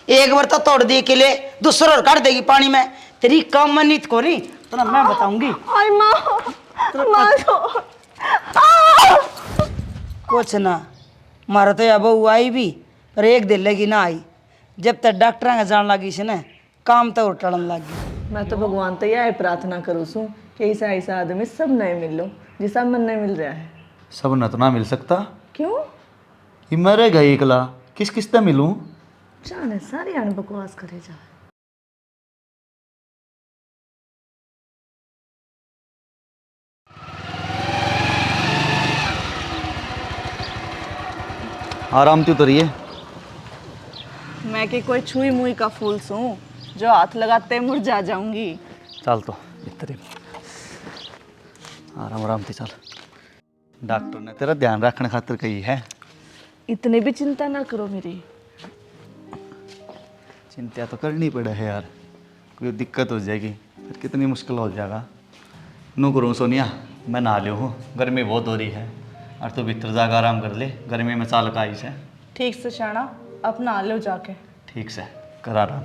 एक बार तो तोड़ दी के लिए दूसरा और काट देगी पानी में। तेरी काम मनित को नहीं तो मैं बताऊंगी। कुछ ना मारा तो या बहू आई भी पर एक दिन लगी ना आई। जब तक डॉक्टर का जान लगी से ना काम तो और टलन लगी। मैं तो भगवान तो यह प्रार्थना करूँ सू कि ऐसा ऐसा आदमी सब नहीं मिल लो जिसका मन नहीं मिल रहा है। सब न तो ना मिल सकता। क्यों? ये मरेगा एकला, किस किस से मिलूं? जाने सारी आने बकवास करे जा। आराम क्यों तो रही है? मैं कि कोई छुई मुई का फूल सूं जो हाथ लगाते मुरझा जाऊंगी। चल तो इतने आराम आराम से चल। डॉक्टर ने तेरा ध्यान रखने खातिर कही है। इतनी भी चिंता ना करो मेरी। चिंता तो करनी पड़े है यार, कोई दिक्कत हो जाएगी फिर कितनी मुश्किल हो जाएगा। नू करूँ सोनिया, मैं नहा लियो हूँ, गर्मी बहुत हो रही है और तू भीतर जाकर आराम कर ले, गर्मी में चाल का आई से। ठीक से शाना, अपना आ लो जाके। ठीक से कर आराम।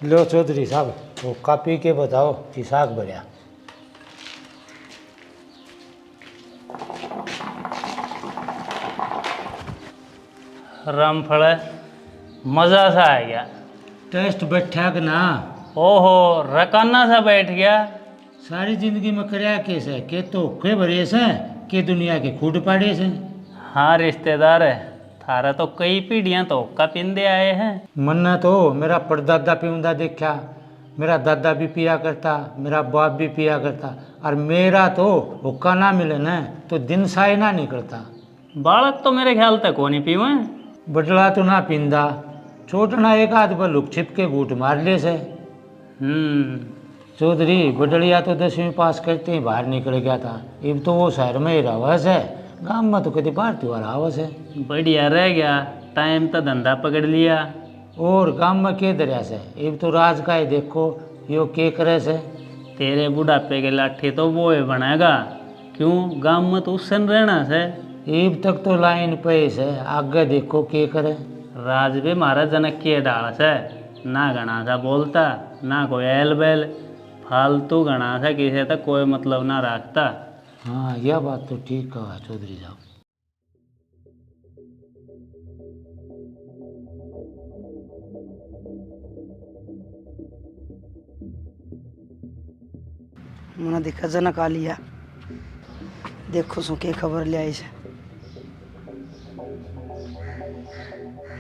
लो चौधरी साहब, वो कापी के बताओ कि साग बढ़िया। रामफल मज़ा सा आ गया। टेस्ट बैठा कि ना? ओहो रकाना सा बैठ गया। सारी जिंदगी में करया केस है के तो के भरे से के दुनिया के खूड पाड़े से। हाँ रिश्तेदार है थारा तो कई पीढ़ियाँ तो का पिंदे आए हैं। मन्ना तो मेरा परदादा पीऊंदा देखा, मेरा दादा भी पिया करता, मेरा बाप भी पिया करता, और मेरा तो हुक्का ना मिले न तो दिन साय ना निकलता। बालक तो मेरे ख्याल तक को नहीं पीवे। बटला तो ना पींदा, छोटना एक आध पर लुक छिप के घूट मार ले से। चौधरी बडलिया तो 10वीं पास करते ही बाहर निकल गया था, अब तो वो शहर में ही रवास है, गाँव में तो कभी बाहर त्योहार आवस है। बढ़िया रह गया, टाइम तो धंधा पकड़ लिया। और गाँव में के दरिया से अब तो राज का ही देखो यो के करे से। तेरे बुढ़ापे के लाठी तो वो ही बनेगा, क्यों गाँव में तो उसन रहना से। अब तक तो लाइन पे से, आगे देखो के करे। राज भी मारा जनक की डाल से, ना घना सा बोलता ना कोई एल बैल, फालतू घना सा किसी तक कोई मतलब ना रखता। हाँ यह बात तो ठीक कहा चौधरी साहब। मैंने देखा जनक आ लिया, देखो सो के खबर ले आई से।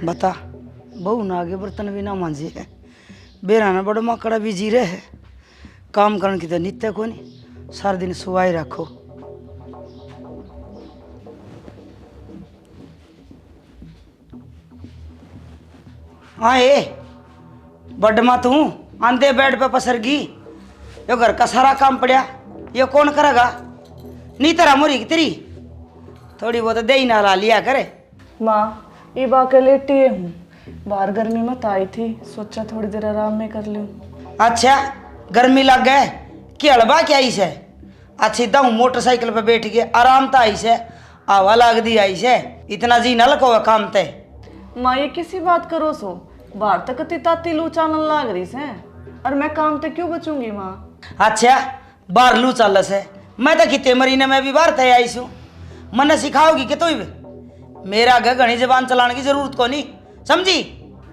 बता बहू ना आगे बर्तन भी ना मांझे है, बेरा ना बड़ा मकड़ा भी जी रहे है, काम करने की तो नित्य को नहीं, सारा दिन सुवाई रखो। हाँ ए बडमा तू आंधे बेड पे पसरगी, यो घर का सारा काम पड़ा ये कौन करेगा? नहीं तेरा मुरी की तेरी थोड़ी बहुत दही ना ला लिया करे। माँ ये बाके लेटी हूँ, बाहर गर्मी मत आई थी, सोचा थोड़ी देर आराम में कर लूँ। अच्छा गर्मी लग गए कि हड़बा क्या आई से? अच्छी दम मोटरसाइकिल पे बैठ के आराम तो आई से, हवा लग दी आई से, इतना जी न लको काम ते। माँ ये किसी बात करो सो, बाहर तक ताती लू चालन लाग रही से, और मैं काम ते क्यों बचूंगी माँ? अच्छा बाहर लू चल से, मैं तो कितने महीने में भी बाहर थे आई सू, मन सिखाओगी कि तू मेरा घनी जबान चलाने की जरूरत को नहीं, समझी?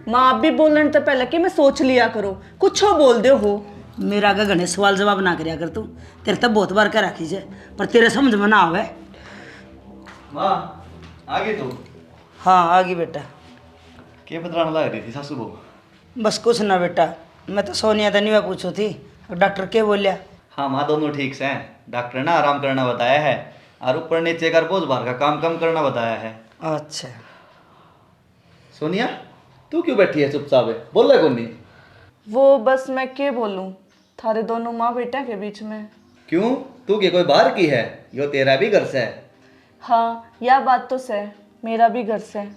माँ आप भी बोलने तो पहले कि मैं सोच लिया करो, कुछ हो बोल दो हो। मेरा घने सवाल जवाब ना करया कर तू, तेरे तब बहुत बार कर रखी है पर तेरे समझ में ना आवे। माँ आगे तू? हाँ आगी बेटा। के बतलाने लग रही थी सासू बहू? बस कुछ ना बेटा, मैं तो सोनिया तनिया पूछो थी, डॉक्टर के बोलिया? हाँ माँ दोनों ठीक से हैं, डॉक्टर ने आराम करना बताया है और ऊपर नीचे कर बोझ भार का काम कम करना बताया है। अच्छा सोनिया तू क्यों बैठी है चुपचाप, बोल रहा कौन नहीं? वो बस मैं क्या बोलूँ, थारे दोनों माँ बेटा के बीच में। क्यों तू के कोई बाहर की है? यो तेरा भी घर से है। हाँ यह बात तो सही, मेरा भी घर से।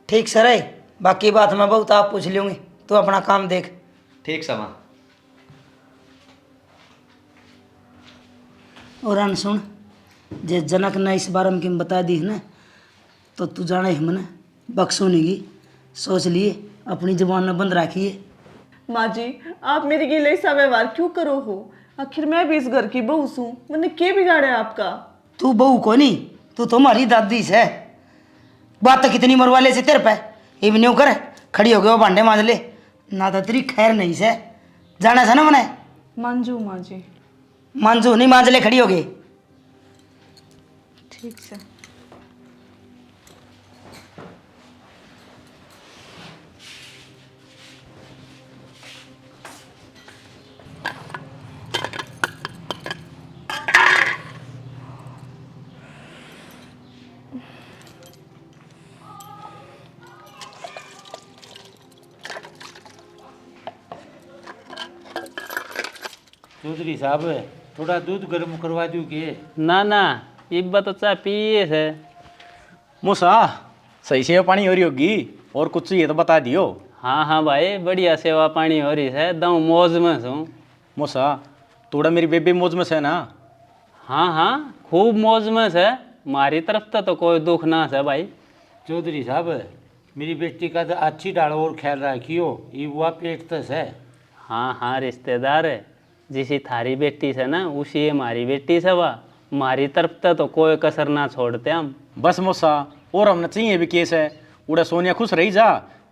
ठीक सर है, बाकी बात मैं बहुत आप पूछ लूँगी, तू अपना काम देख। ठीक समा। और अन सुन, जे जनक ने इस बारे में किम बता दी है ना तो तू जाने हमने बख्शो नहीं की सोच लिए अपनी जुबान में बंद रखिए। माँ जी आप मेरे गिले ऐसा व्यवहार क्यों करो हो? आखिर मैं भी इस घर की बहू हूँ, मैंने क्या बिगाड़ा है आपका? तू बहू को नहीं, तू तो हमारी दादी से। बात तो कितनी मरवाले से तेरे पे इब न्यू कर खड़ी हो गए वो भांडे मांज ले ना तो तेरी खैर नहीं से जाना से ना मने मंजू माँ जी। मांझू नहीं मांज ले खड़ी हो गई। ठीक से। चौधरी साहब थोड़ा दूध गर्म करवा दूँ के? ना ना इब्बा तो चाय पिए से। मूसा सही से पानी हो रही होगी और कुछ चाहिए तो बता दियो। हाँ हाँ भाई बढ़िया सेवा पानी हो रही है, दम मौज में हूँ। मूसा थोड़ा मेरी बेबी मौज में से ना? हाँ हाँ खूब मौज में है, मारी तरफ तो कोई दुख ना है भाई। चौधरी साहब मेरी बेटी का तो अच्छी डाल और ख्याल रखियो, ये हुआ पेट तस है। हाँ हाँ रिश्तेदार है, जिसी थारी बेटी से ना उसी हमारी बेटी से वाह, हमारी तरफ तो कोई कसर ना छोड़ते हम। बस मूसा और हमने चाहिए भी केस है उड़ा सोनिया खुश रही जा,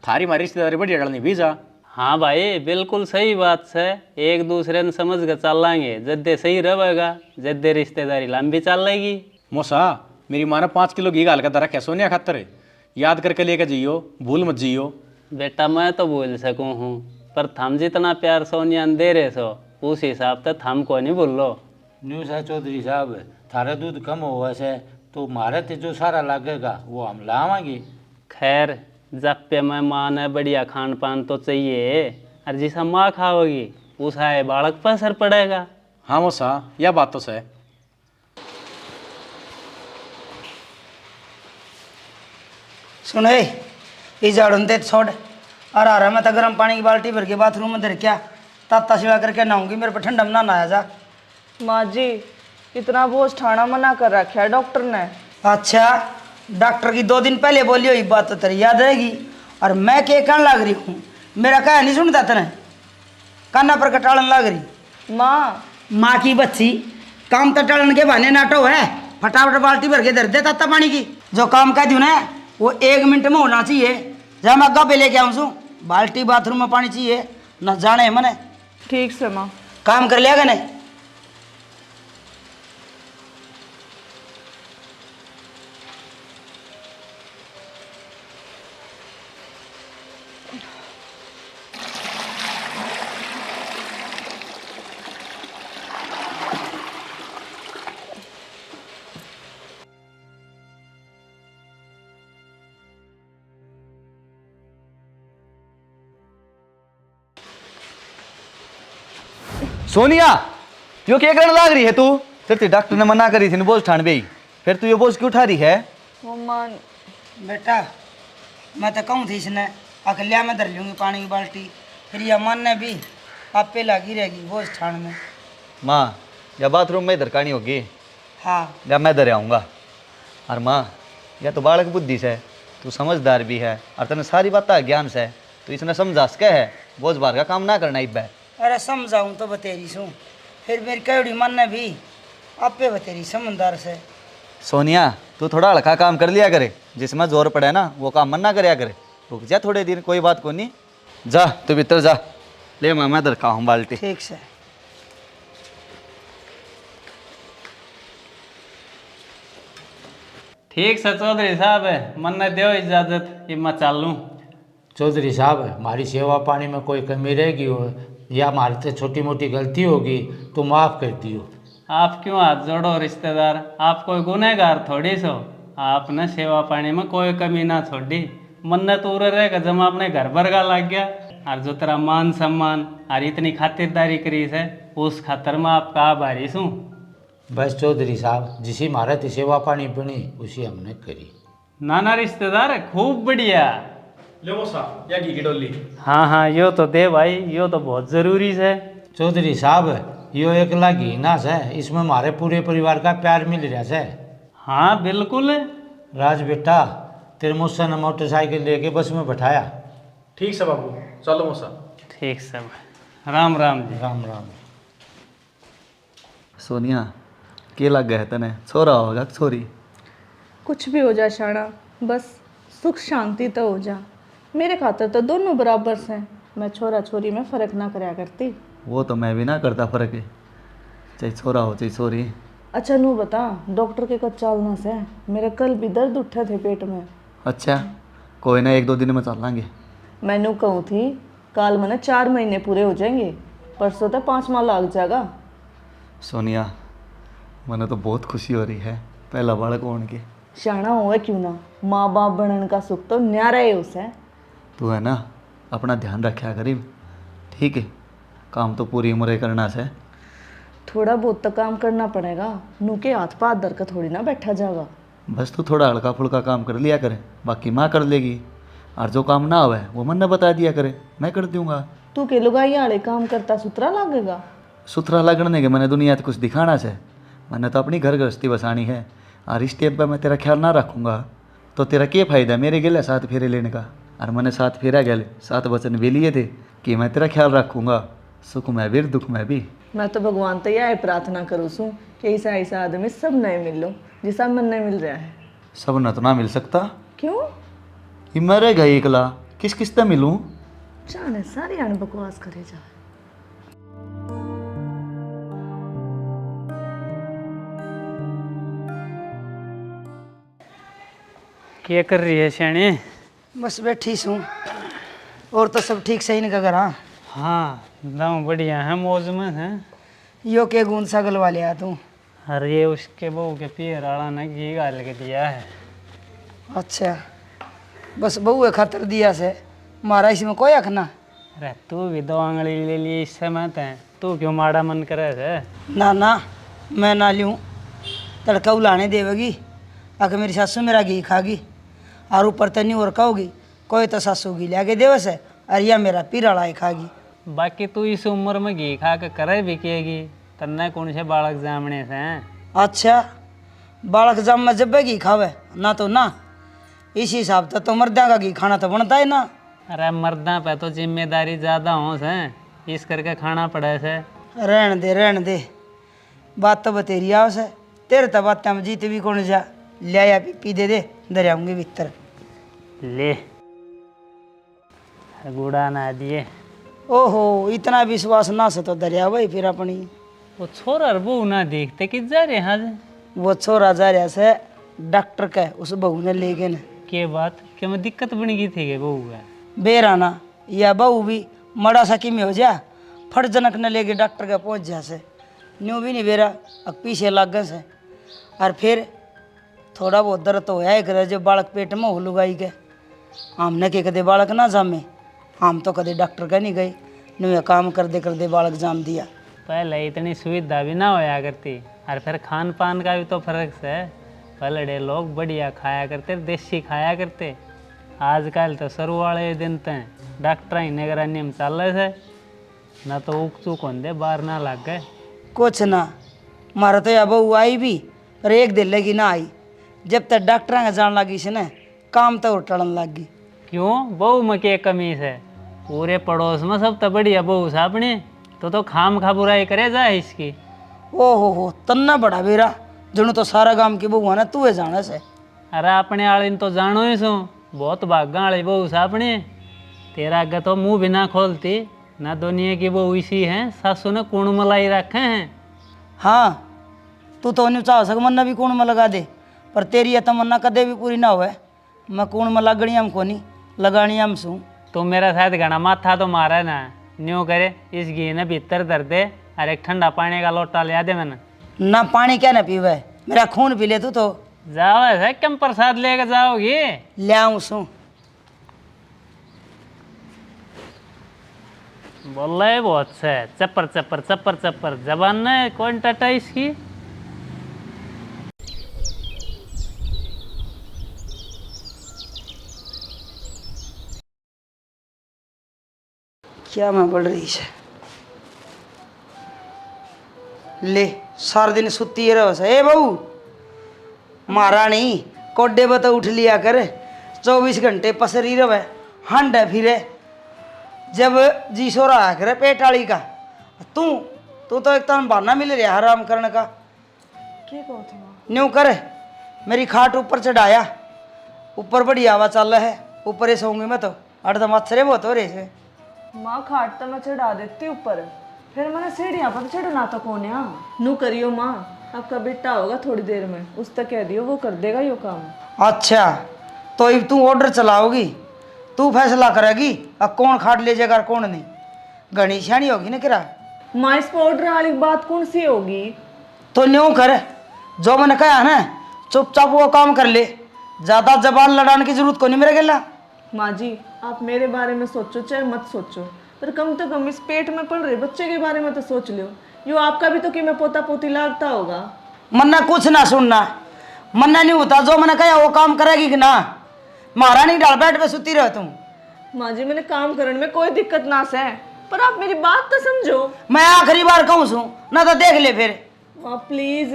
थारी हमारी रिश्तेदारी बढ़िया डलनी भी जा। हाँ भाई बिल्कुल सही बात है, एक दूसरे ने समझ कर चल लेंगे जद्दे सही रहेगा, जद्दे रिश्तेदारी लंबी चलेगी। मूसा मेरी माँ ने 5 किलो घी गाल का रखा है सोनिया खातर, याद करके लेकर जियो, भूल मत जियो। बेटा मैं तो भूल सकूँ हूँ, पर थम जितना प्यार सोनिया ने दे रहे सो उस हिसाब से थम को नहीं भूल लो। न्यू सा चौधरी साहब थारा दूध कम हुआ से तो मारे ते जो सारा लगेगा वो हम लावांगे। खैर जब पे मैं माँ ने बढ़िया खान पान तो चाहिए, और जिसा माँ खाओगी उसा है बालक पर असर पड़ेगा। हाँ मूसा यह बात तो सही। सुन ये झाड़ू दे छोड़ और आ रहा मैं तो गर्म पानी की बाल्टी भर के बाथरूम में धर क्या ताता सिवा करके नहाऊंगी, मेरे पे ठंडा में ना आया जा। माँ जी इतना बोझ ठाना मना कर रखा है डॉक्टर ने। अच्छा डॉक्टर की 2 दिन पहले बोली हुई बात तो तेरी याद रहेगी, और मैं क्या कहने लग रही हूँ, मेरा कहा नहीं सुनता तेने, काना पर कटाड़न लग रही। माँ की बच्ची काम तो टाड़न के बहाने नाटो है, फटाफट बाल्टी भर के धर दे ताता पानी की। जो काम कह दूँ ना वो 1 मिनट में होना चाहिए। जब मैं अग्गा पे लेके आऊँ सू बाल्टी बाथरूम में पानी चाहिए न जाने मने। ठीक से माँ। काम कर लिया नहीं? सोनिया यो क्या करने लग रही है तू? तेरे डॉक्टर ने मना करी थी ना बोझ ठान बई, फिर तू ये बोझ क्यों उठा रही है? मम्मा बेटा मैं तो कहूँ थी इसने अकलिया में धर लूँगी पानी की बाल्टी, फिर यह मन ने भी आप पे लगी रहेगी बोझ ठाण में। माँ या बाथरूम में धरकानी होगी? हाँ या मैं धर आऊँगा। और माँ या तो बालक बुद्धि से, तू समझदार भी है और तेने सारी बात ज्ञान से, तो इसने समझा सके है बोझ बार का काम ना करना इब्बे। अरे समझाऊँ तो बतेरी सू, फिर मेरी कौड़ी मन ने भी आप पे बतेरी समझदार से। सोनिया तू थोड़ा हल्का काम कर लिया करे, जिसमें जोर पड़े ना वो काम मन ना करया करे। रुक जा थोड़े दिन, कोई बात को नहीं, जा तू भीतर जा, ले मैं धरका हूँ बाल्टी। ठीक से। ठीक से चौधरी साहब मन ने दो इजाजत कि मैं चल लूँ। चौधरी साहब हमारी सेवा पानी में कोई कमी रहेगी हो या हमारी से छोटी मोटी गलती होगी तो माफ़ कर दियो। आप क्यों हाथ जोड़ो रिश्तेदार, आप कोई गुनहगार थोड़ी सो, आपने सेवा पानी में कोई कमी ना छोड़ी। मन ने तो रहेगा जब अपने घर भरगा लग गया, और जो तेरा मान सम्मान और इतनी खातिरदारी करी है उस खातर मैं आपका आभारी हूँ। बस चौधरी साहब जिसी हमारा सेवा पानी बनी उसी हमने करी। नाना रिश्तेदार खूब बढ़िया। ले वो साहब या घी की डोली। हाँ हाँ यो तो दे भाई, यो तो बहुत ज़रूरी है। चौधरी साहब यो एकला घी ना है, इसमें हमारे पूरे परिवार का प्यार मिल रहा है। हाँ बिल्कुल। राज बेटा, तेरे मुझसे न मोटरसाइकिल लेके बस में बैठाया। ठीक से बाबू, चलो मौसा। ठीक सब। राम राम जी। राम राम। सोनिया के लग गए तने, छोरा होगा कि छोरी? कुछ भी हो जा शाना, बस सुख शांति तो हो जा। मेरे खातर तो दोनों बराबर से, मैं छोरा छोरी में फ़र्क ना कराया करती। वो तो मैं भी ना करता फर्क है, चाहे छोरा हो चाहे छोरी। अच्छा नू बता, डॉक्टर के कब चालना से? मेरे कल भी दर्द उठे थे पेट में। अच्छा कोई ना, 1-2 दिन में चल लांगे। मैनू कहूँ थी काल मैंने 4 महीने पूरे हो जाएंगे, परसों तक 5 माह लग जाएगा। सोनिया मैंने तो बहुत खुशी हो रही है पहला बालक होने की। शाना होवे क्यों ना, माँ बाप बनने का सुख तो न्यारा है उसे। तू है ना, अपना ध्यान रखा गरीब, ठीक है? काम तो पूरी उम्र ही करना से। थोड़ा बहुत तो काम करना पड़ेगा, नू के हाथ पाथ धर कर थोड़ी ना बैठा जाएगा। बस तू थोड़ा हल्का फुल्का काम कर लिया करे, बाकी माँ कर लेगी। और जो काम ना आवे वो मन ने बता दिया करे, मैं कर दूंगा। तू के लुगाई आड़े काम करता सुथरा लगेगा? सुथरा लगने के मैंने दुनिया तो कुछ दिखाना से, मैंने तो अपनी घर गृहस्थी बसानी है। और इस टेप पर मैं तेरा ख्याल ना रखूँगा तो तेरा क्या फ़ायदा मेरे गेले 7 फेरे लेने का। और मैंने 7 फेरा गेले 7 वचन भी लिए थे कि मैं तेरा ख्याल रखूँगा, सुख में भी दुख में भी। मैं तो भगवान तो यह प्रार्थना करूँ सूँ कि ऐसा ऐसा आदमी सब नहीं मिल लो जिसा मन नहीं मिल रहा है। सब न तो ना मिल सकता, क्यों? ये मरेगा एकला, किस किस से मिलूँ? जाने सारी आने बकवास करे जा। क्या कर रही है शैनी? बस बैठी हूँ। और तो सब ठीक सही नहीं कर। हाँ हाँ दाम बढ़िया है, मौज में है। यो के गुण सगल वाले आ तू? अरे उसके बहू के पियर आड़ा ने घी गाल के दिया है। अच्छा बस बहू खातर दिया से, मारा इसमें कोई हक ना। अरे तू भी 2 आंगली ले ली इससे मत है, तू क्यों माड़ा मन करे है? ना ना मैं ना लूँ, तड़का उलाने देवेगी आके मेरी सासू मेरा घी खागी और ऊपर तनी और कहोगी कोई तो सासू घी ले देवे से और या मेरा पीराड़ा ही खागी। बाकी तू इस उम्र में घी खा के करे भी केगी, तन्ने कौन से बालक जामने से हैं? अच्छा बालक जम में जब घी खावे ना तो ना, इस हिसाब से तो मर्दा का घी खाना तो बनता है ना। अरे मर्दा पे तो जिम्मेदारी ज़्यादा हो से, इस करके खाना पड़े से। रहन दे बात तो बतेरी आओ से, तेरे तो बात में जीत भी कौन जा, लिया पी दे दरियाऊंगी भीतर। ले गुड़ा ना दिए। ओहो इतना विश्वास ना से तो दरिया भाई फिर अपनी। वो छोरा बहू ना देखते कि जा रहे आज? वो छोरा जा रहा से डॉक्टर का, उस बहू ने ले गए न। के बात क्या में दिक्कत बन गई थी के बहू का? बेराना या बहू भी मड़ा सा कि में हो जा, फट जनक ने लेके डॉक्टर का पहुंच जा से, न्यू भी नहीं बेरा अब पीछे लग गए से। और फिर थोड़ा बहुत दर्द तो है करे, जो बालक पेट में हो लुगाई के हमने के कदे बालक ना जामे, हम तो कदे डॉक्टर का नहीं गए, न्यू काम कर दे बालक जाम दिया। पहले इतनी सुविधा भी ना होया करती, और फिर खान पान का भी तो फर्क है। पहले लोग बढ़िया खाया करते, देसी खाया करते। आजकल तो सरू वाले दिन तक डॉक्टर ही निगरानी में चल रहे थे, ना तो उक चूक होंगे बाहर ना लग गए। कुछ ना मारा तो या बहू आई भी पर 1 दिन लगी ना आई, जब तक डॉक्टर के जान लगी से ना काम तो और टलन लग गई। क्यों बहू में क्या कमी है? पूरे पड़ोस में सब तो बढ़िया बहू से अपने, तो खाम खा बुराई करे जाए इसकी। ओ हो तन्ना बड़ा बेरा जणु तो सारा गांव की बहू है ना तू है जाने से। अरे अपने आले तो जानो ही सो, बहुत भागा वाली बहू से अपने। तेरा आगे तो मुंह भी ना खोलती, ना दुनिया की बहू इसी है, सासू ने कूण मलाई रखे हैं। हाँ तू तो नहीं चाह सक मन्ना भी कूण में लगा दे, पर तेरी यह तमन्ना कदे भी पूरी ना होवे। मैं कूण में लगणियाम को नहीं लगाणियाम सू। तो मेरा शायद घना माथा तो मारा ना, न्यू करे इस घी ने भीतर धर दे और एक ठंडा पानी का लोटा ले दे मैंने। ना पानी क्या ना पीवे, मेरा खून पी ले तू तो। जाओ ऐसा कम प्रसाद लेकर जाओगी? ले आऊँ सू। बोल रहे बहुत से चप्पर चप्पर चप्पर चप्पर, जबान ने कौन टटा इसकी। क्या मैं बढ़ रही है। ले सारा दिन सुती ही रहो ए बहू महारानी कोडे बता उठ लिया कर 24 घंटे पसरी रहे हंड फिरे जब जी सो रहा करे पेट वाली का तू तू तो एक तन बहाना मिल रहा आराम करने का क्या कहो थे माँ? न्यू कर मेरी खाट ऊपर चढ़ाया ऊपर बड़ी हवा चल है ऊपर ही सोऊंगी मैं तो अड़दम मच्छरे बहुत हो रहे से माँ खाट तो मैं चढ़ा देती ऊपर, फिर मैंने सीढ़ियाँ पर चढ़ना तो कौन है? नू करियो माँ, आपका बेटा होगा थोड़ी देर में, उस तक कह दियो वो कर देगा यो काम। अच्छा तो अब तू ऑर्डर चलाओगी, तू फैसला करेगी अब कौन खाट ले जाएगा और कौन नहीं। घनी शानी होगी ना किरा। माँ इस पर ऑर्डर वाली बात कौन सी होगी? तो न्यू कर जो मैंने कहा ना चुपचाप वो काम कर ले, ज़्यादा जबान लड़ाने की जरूरत को नहीं मेरे गेला। माँ जी आप मेरे बारे में सोचो चाहे मत सोचो, पर कम तो कम इस पेट में पल रहे बच्चे के बारे में तो सोच लो। यो आपका भी तो कि मैं पोता पोती लागता होगा। मन्ना कुछ ना सुनना, मन्ना नहीं होता जो मैंने कहा वो काम करेगी कि ना। महारानी डाल बैठ पे सुती रह तुम। माँ जी मैंने काम करने में कोई दिक्कत ना से, पर आप मेरी बात तो समझो। मैं आखिरी बार कहूँ सू ना तो देख ले फिर। माँ प्लीज।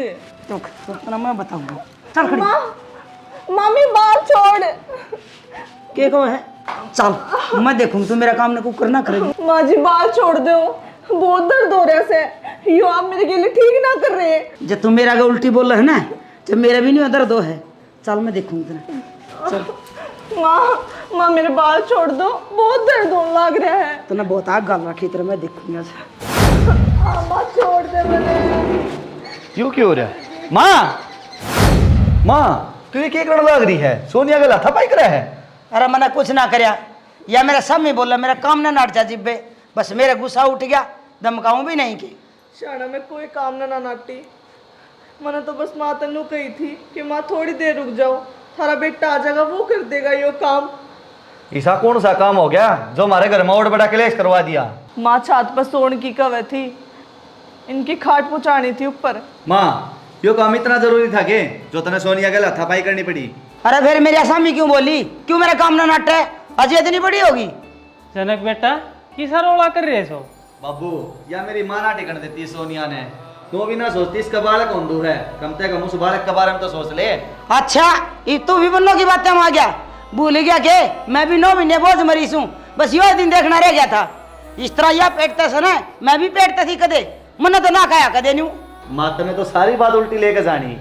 तो मैं बताऊंगा चल खड़ी। माँ मामी बाल छोड़। के को है चल मैं देखूंगा तू मेरा काम ना कुकर ना करेगी। माँ जी बाल छोड़ दो, बहुत दर्द हो रहा से, यो आप मेरे के लिए ठीक ना कर रहे हैं। जब तुम मेरा आगे उल्टी बोल रहे है ना जब मेरा भी नहीं दर्द है, चल मैं देखूंगा तेरा। चल माँ मेरे बाल छोड़ दो, बहुत दर्द होने लग रहा है। तो ना बहुत आग गाल रखी तेरा मैं देखूंगा। माँ छोड़ दे मैंने। क्यों क्यों हो रहा है? माँ तू ये क्या करने लग रही है? सोनिया का लाथा पाई करा है? अरे मैंने कुछ ना करया या मेरा सब में बोला मेरा काम ना नाट जा जिब्बे, बस मेरा गुस्सा उठ गया, धमकाऊं भी नहीं की। शाना में कोई काम ना नाटी, मैंने तो बस माँ तनु कही थी कि माँ थोड़ी देर रुक जाओ, थारा बेटा आ जाएगा वो कर देगा यो काम। ऐसा कौन सा काम हो गया जो हमारे घर में और बड़ा क्लेश करवा दिया? माँ छत पर सोने की कवे थी, इनकी खाट पहुँचानी थी ऊपर। माँ यो काम इतना जरूरी था कि जो तने सोनिया के लाथा पाई करनी पड़ी? अरे फिर मेरी आसामी क्यों बोली, क्यों मेरा काम ना नाट है? अजय इतनी बड़ी होगी। जनक बेटा किसा रोला कर रहे सो? बाबू या मेरी माँ ना टिकन देती है सोनिया ने, तो भी ना सोचती इसका बालक कौन है, कम से कम उस बालक के बारे में तो सोच ले। अच्छा ये तू भी बन्नों की बातें में आ गया, भूल गया के मैं भी 9 महीने बोझ मरीज हूँ, बस यो दिन देखना रह गया था। इस तरह यह पेटते से ना मैं भी पेटते थी कदे, मैंने तो ना खाया कदे न्यू। माँ तने तो सारी बात उल्टी लेके जानी,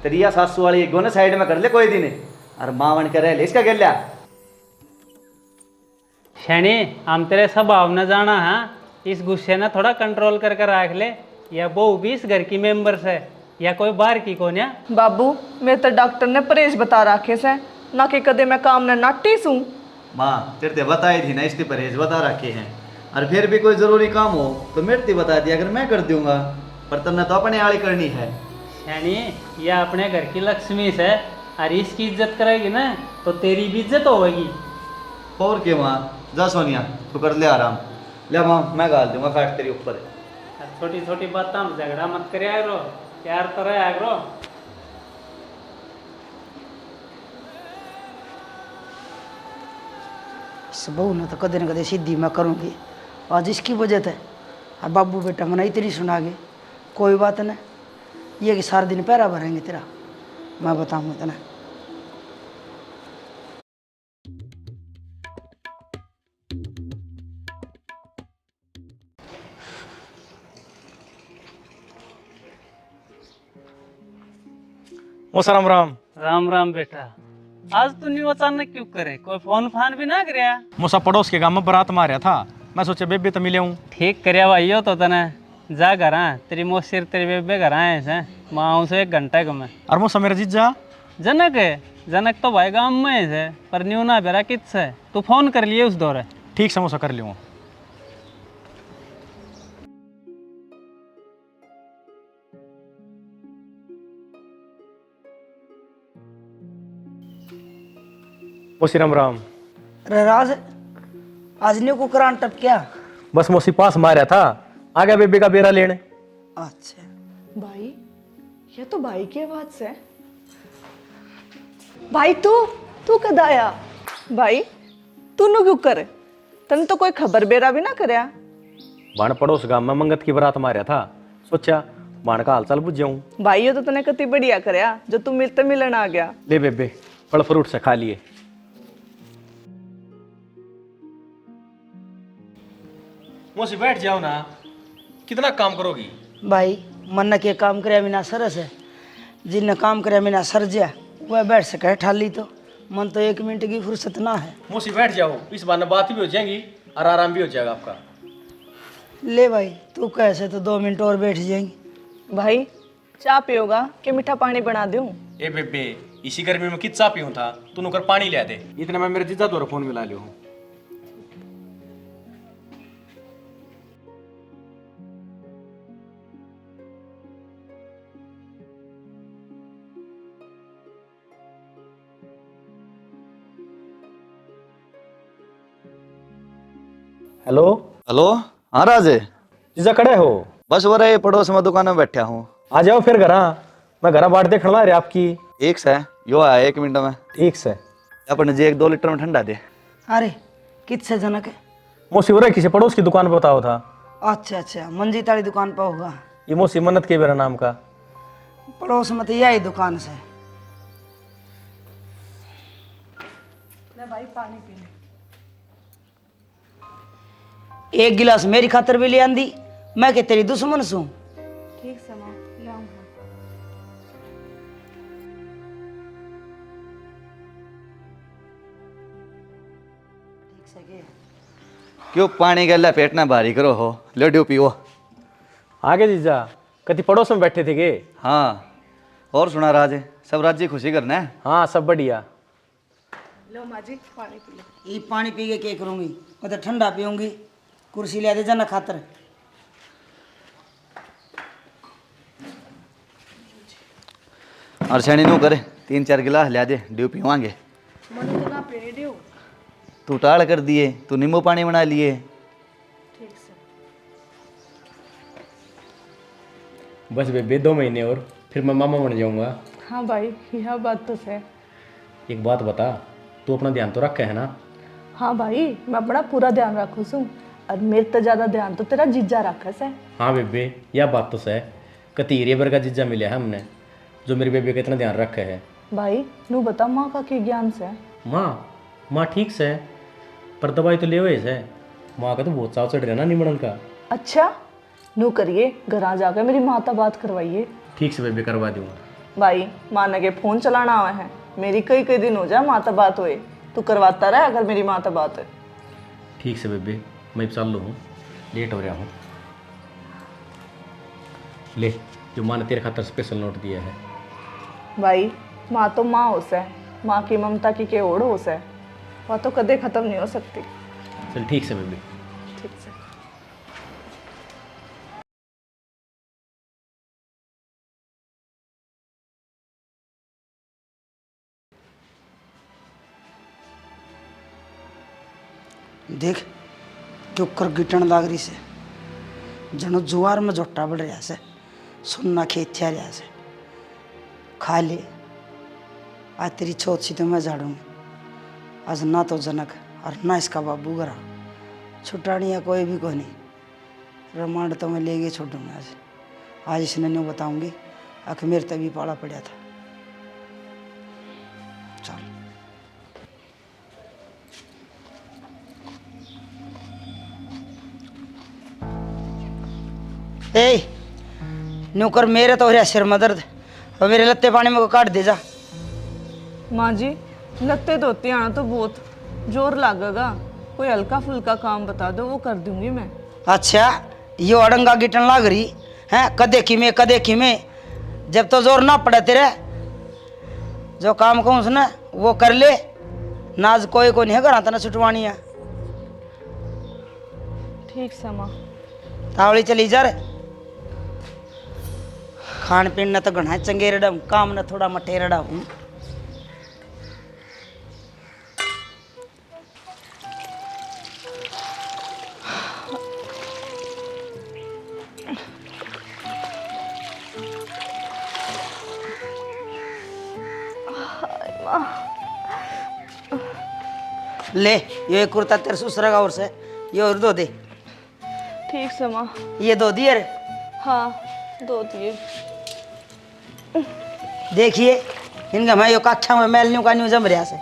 तेरी या सासू वाली एक गोने साइड में कर ले कोई दिन, और माँ बन के रह ले इसका गल्या। शनि हम तेरे स्वभाव न जाना है, इस गुस्से ने थोड़ा कंट्रोल करके रख ले। या बहू भी इस घर की मेंबर्स है या कोई बाहर की कौन है? बाबू मेरे तो डॉक्टर ने परहेज बता रखे से, ना कि कदे मैं काम न नाटी सूं। माँ तेरे बताई थी ना इसके परहेज बता रखे हैं, और फिर भी कोई जरूरी काम हो तो मेरे से बता दिया अगर मैं कर दूंगा, पर तन्ने तो अपने आड़ी करनी है। शनि यह अपने घर की लक्ष्मी से, और इसकी इज्जत करेगी ना तो तेरी भी इज्जत होगी। और क्या माँ, जा सोनिया तू कर ले आराम, ले माँ मैं गाल दूंगा खाट तेरी ऊपर। छोटी छोटी बात हम झगड़ा मत करे आगरो, प्यार तो रहे आगरो। इस बहू ने तो कदे न कदे सीधी मैं करूँगी, आज इसकी वजह से अब बाबू बेटा मना इतनी सुना गए। कोई बात नहीं, ये कि सारा दिन पैरा भरेंगे तेरा, मैं बताऊँगा इतना। मौसा राम राम। राम राम बेटा, आज तू न्यू अचानक क्यों करे? कोई फोन फान भी ना करे? मौसा पड़ोस के गांव में बारात मारा था, मैं सोचा बेबे तो मिले हूँ। ठीक करया भाई हो तो तने जा घर आ, तेरी मौसी तेरी बेबे घर आए से माँ से 1 घंटे को मैं। और मौसा मेरा जीजा जनक है, जनक तो भाई गाँव में है से, पर न्यू ना बेरा कित से तू फोन कर लिए उस दौरे। ठीक से मौसा कर लियो। मौसी राम राम। अरे राज आज न्यू को करान टप क्या? बस मौसी पास मारा था, आ गया बेबे का बेरा लेने। अच्छा भाई ये तो भाई की आवाज से। भाई तू तू कद आया? भाई तू नु क्यों करे, तन तो कोई खबर बेरा भी ना करया। बाण पड़ोस गांव में मंगत की बारात मारा था, सोचा मान का हालचाल बुझ जाऊं। भाई ये तो तूने कति बढ़िया करया जो तू मिलते मिलन आ गया। ले बेबे फल फ्रूट से खा लिए। मौसी बैठ जाओ ना, कितना काम करोगी? भाई मन के काम करे बिना सरस है, जिनने काम करे बिना सर जा वह बैठ सके ठाली तो मन तो 1 मिनट की फुर्सत ना है। मौसी बैठ जाओ, इस बार बात भी हो जाएगी और आराम भी हो जाएगा आपका। ले भाई तू कैसे तो 2 मिनट और बैठ जाएंगे। भाई चाय पियोगा कि मीठा पानी बना दूं? ए बेबे इसी गर्मी में कितना पीऊं था, तू नुकर पानी ले दे। इतने मैं मेरे जीजा द्वारा फोन मिला लियो हूँ। Hello hello. हाँ राजे, जीजा खड़े हो? बस वो रहे पड़ोस में दुकान में बैठा हूँ। आ जाओ फिर घर। मैं घर बाट देख रहा आपकी। एक से यो आया 1 मिनट में। ठीक से अपने जी 1-2 लीटर में ठंडा दे। अरे किससे जनक है? मौसी हो रहा किसी पड़ोस की दुकान पे बताओ था। अच्छा अच्छा मंजीत वाली दुकान पर होगा। ये मौसी मन्नत के मेरा नाम का। पड़ोस में तो यही दुकान से। भाई पानी पी ले। 1 गिलास मेरी खातर भी ले आंदी, मैं कि तेरी दुश्मन सू। ठीक से माँ लाऊंगा। क्यों पानी गल्ला पेट ना भारी करो हो, लो ड्यू पियो। आगे जीजा कति पड़ोस में बैठे थे के? हाँ और सुना राजे, सब राज्य खुशी करना है। हाँ सब बढ़िया। लो माँ जी पानी पी लो। ये पानी पी के क्या करूँगी, मैं तो ठंडा पीऊँगी। कुर्सी ले दे जाना खातर। और सैनी नू करे 3-4 गिलास ले दे, ड्यू पीवांगे। मन तो ना पीने दियो। तू टाल कर दिए, तू नींबू पानी बना लिए। ठीक से। बस बेबे 2 महीने और फिर मैं मामा बन जाऊंगा। हाँ भाई यह बात तो है। एक बात बता, तू अपना ध्यान तो रखे है ना? हाँ भाई मैं अपना पूरा ध्यान रखू सू, और मेरे तो ज्यादा ध्यान तो तेरा जीजा रखस है। हाँ बेबे यह बात तो है। कति हीरे का जीजा मिला है हमने, जो मेरी बेबे का इतना ध्यान रखे है। भाई नू बता माँ का के ज्ञान से? माँ ठीक से, पर दवाई तो ले हुए है। माँ का तो बहुत चाव चढ़ रहा ना निमड़न का। अच्छा नू करिए घर जाकर मेरी माता बात करवाइए। ठीक से बेबे करवा दूंगा। भाई माँ ने के फोन चलाना आवा है, मेरी कई कई दिन हो जाए माता बात होए, तू करवाता रहे अगर मेरी माता बात है। ठीक से बेबे मैं चल लो हूँ, लेट हो रहा हूँ। ले जो माँ ने तेरे खातर स्पेशल नोट दिया है। भाई माँ तो माँ होस है, माँ की ममता की के ओढ़ होस है, वह तो कदे खत्म नहीं हो सकती। चल ठीक से बेबे। ठीक से। देख क्यों कर गिटन लागरी से, जनो जुआर में जोटा बढ़ रहा से, सुनना खेत थिया रहा से। खा ले आज तेरी छोट सी तो मैं झाड़ूंगी। आज ना तो जनक और ना इसका बाबू गरा, छुटानिया कोई भी को नहीं। रमांड तो मैं लेके छोड़ूंगा आज। आज इसने नहीं बताऊंगी आखिर मेरे तभी पाला पड़ा था। चल ए नौकर मेरे तो हो रहा सिर में दर्द, और मेरे लत्ते पानी में को काट दे जा। माँ जी लत्ते धोती आना तो बहुत जोर लागेगा, कोई हल्का फुल्का काम बता दो वो कर दूंगी मैं। अच्छा ये अड़ंगा गिटन लाग रही है, कदे की में जब तो जोर ना पड़े तेरे, जो काम कहूँ उसने वो कर ले। नाज कोई को नहीं करा तना छुटवानी है। ठीक से माँ। तावड़ी चली जा रे, खान पीन न तो घना चंगे रडम, काम न थोड़ा मठे रडा हूँ। ले ये कुर्ता तेरे ससुर का और से ये और दो दे। ठीक से माँ। ये दो दिए रे। हाँ दो दिए। देखिए इनका मैं यो कक्षा में मैल न्यू का न्यू जम रहा से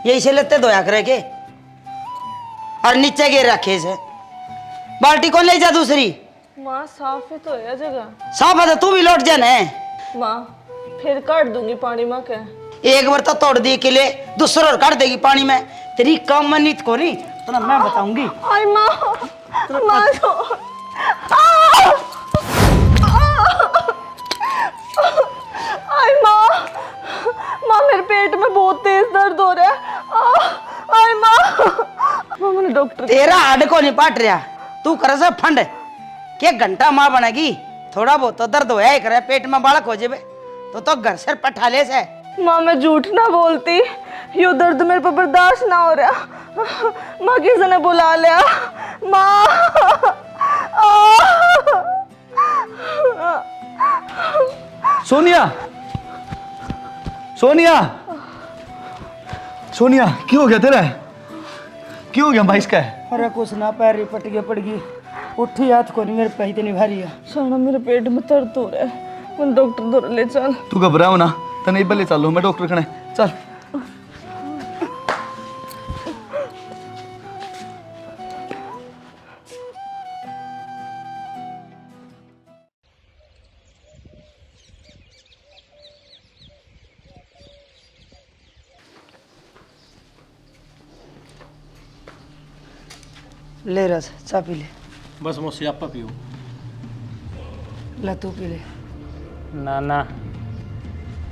ये इसे लेते धोया करे के और नीचे गिर रखे से बाल्टी कौन ले जा दूसरी माँ साफ ही तो है जगह। साफ है तो तू भी लौट जा न माँ फिर काट दूंगी पानी माँ के। एक बार तो तोड़ दी के लिए दूसरा और काट देगी पानी में तेरी काम मनीत को नहीं तो ना मैं बताऊंगी। आई माँ माँ तो आई माँ माँ मेरे पेट में बहुत तेज दर्द हो रहा है। आई माँ मैंने डॉक्टर तेरा हड को नहीं पाट रहा तू कर से फंड के घंटा माँ बनेगी थोड़ा बहुत तो दर्द होया ही करे पेट में बालक हो जाए तो घर से पठा ले से। माँ मैं झूठ ना बोलती यो दर्द मेरे पर बर्दाश्त ना हो रहा। माँ किसी ने बुला लिया माँ। सोनिया सोनिया सोनिया क्यों हो गया तेरा क्यों हो गया भाई इसका अरे कुछ ना पैर पट गया पड़ गई उठी हाथ को नहीं मेरे पे इतनी भारी है। सोना मेरे पेट में दर्द हो रहा है मैं डॉक्टर दौड़ ले चल। तू घबराओ ना तने बल्ले चलो मैं डॉक्टर खने चल। ले रस चा पी ले बस मौसी आप पियो। ला तू पी ले। ना ना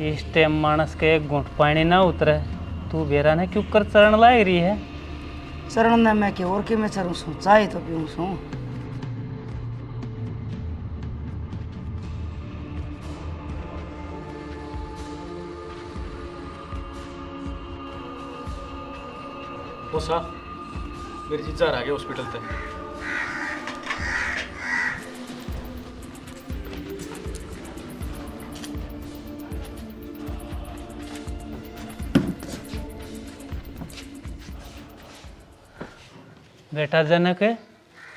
इस टाइम मानस के एक घूंट पानी ना उतरे तू बेरा ने क्यों कर चरण लाग रही है। चरण ने मैं के और के मैं चरूं सू चाहे तो पीऊं सू। मौसा मेरी जीजा आ गया हॉस्पिटल तक। बेटा जनक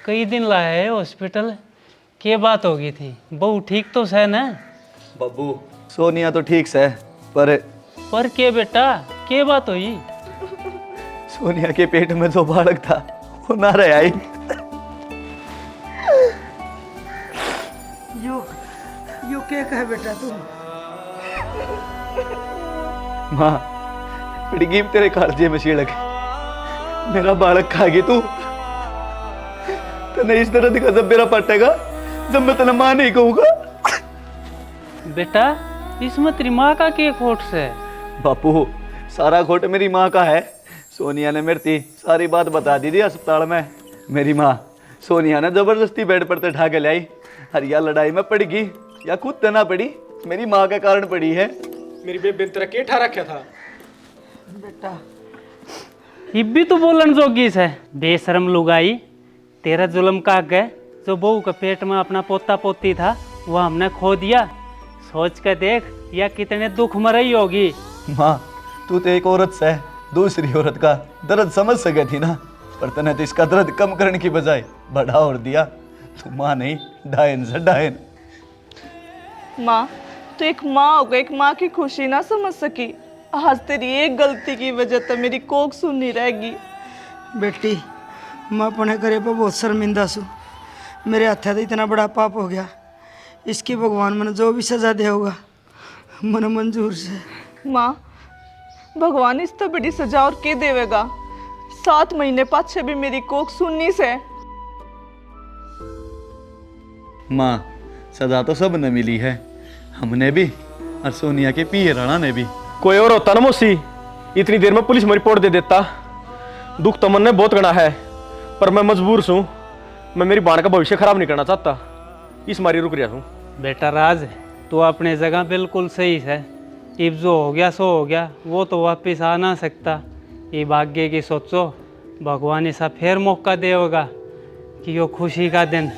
कई दिन लाया है हॉस्पिटल क्या बात हो गई थी बहू ठीक तो है ना। बब्बू सोनिया तो ठीक है पर के बेटा क्या बात हुई। सोनिया के पेट में जो बालक था वो ना रहा आई। यो क्या कहे बेटा तू माँ पिड़गी तेरे कालजे में छिड़क मेरा बालक खागी तू तने इस तरह दिखा जब मेरा पटेगा जब मैं तेना माँ नहीं कहूँगा। बेटा इसमें तेरी माँ का क्या खोट से। बापू सारा खोट मेरी माँ का है। सोनिया ने मेरी थी सारी बात बता दी थी अस्पताल में। मेरी माँ सोनिया ने जबरदस्ती बेड पर उठा के लाई और या लड़ाई में पड़ गई या खुद तना पड़ी मेरी माँ के कारण पड़ी है। मेरी बेबे ने तेरा के ठा रखा था बेटा इब्बी तो बोलन जोगी है बेशरम लुगाई तेरा जुल्म का गए जो बहू के पेट में अपना पोता पोती था वो हमने खो दिया। सोच के देख या कितने दुख में रही होगी। माँ तू तो एक औरत से दूसरी औरत का दर्द समझ सके थी ना पर तने तो इसका दर्द कम करने की बजाय बढ़ा और दिया। तू माँ नहीं डायन से डायन। माँ तो एक माँ होकर एक माँ की खुशी ना समझ सकी। आज तेरी एक गलती की वजह से मेरी कोख सुननी रहेगी। बेटी मैं अपने करे पर बहुत शर्मिंदा सू मेरे हाथ तो इतना बड़ा पाप हो गया इसकी भगवान मैंने जो भी सजा दिया होगा मन मंजूर से। माँ भगवान इस तो बड़ी सजा और के देवेगा। 7 महीने पाछे भी मेरी कोख सुननी से। माँ सजा तो सब ने मिली है हमने भी और सोनिया के पिए राणा ने भी। कोई और होता ना मौसी इतनी देर में पुलिस में रिपोर्ट दे देता। दुख तो मन ने बहुत गणा है पर मैं मजबूर हूँ। मैं मेरी बाण का भविष्य खराब नहीं करना चाहता इस मारी रुक रहा हूँ। बेटा राज तो अपने जगह बिल्कुल सही है। अब जो हो गया सो हो गया वो तो वापस आ ना सकता। ये भाग्य की सोचो भगवान ऐसा फिर मौका देगा कि वो खुशी का दिन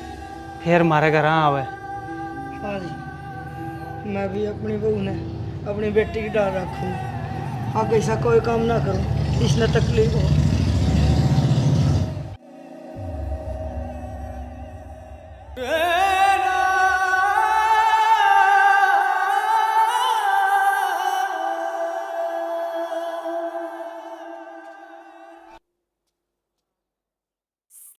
फिर हमारे घर आवे। हाँ जी मैं भी अपनी बहू ने अपनी बेटी की डाल रखूँ आगे ऐसा कोई काम ना करूँ इसने तकलीफ हो।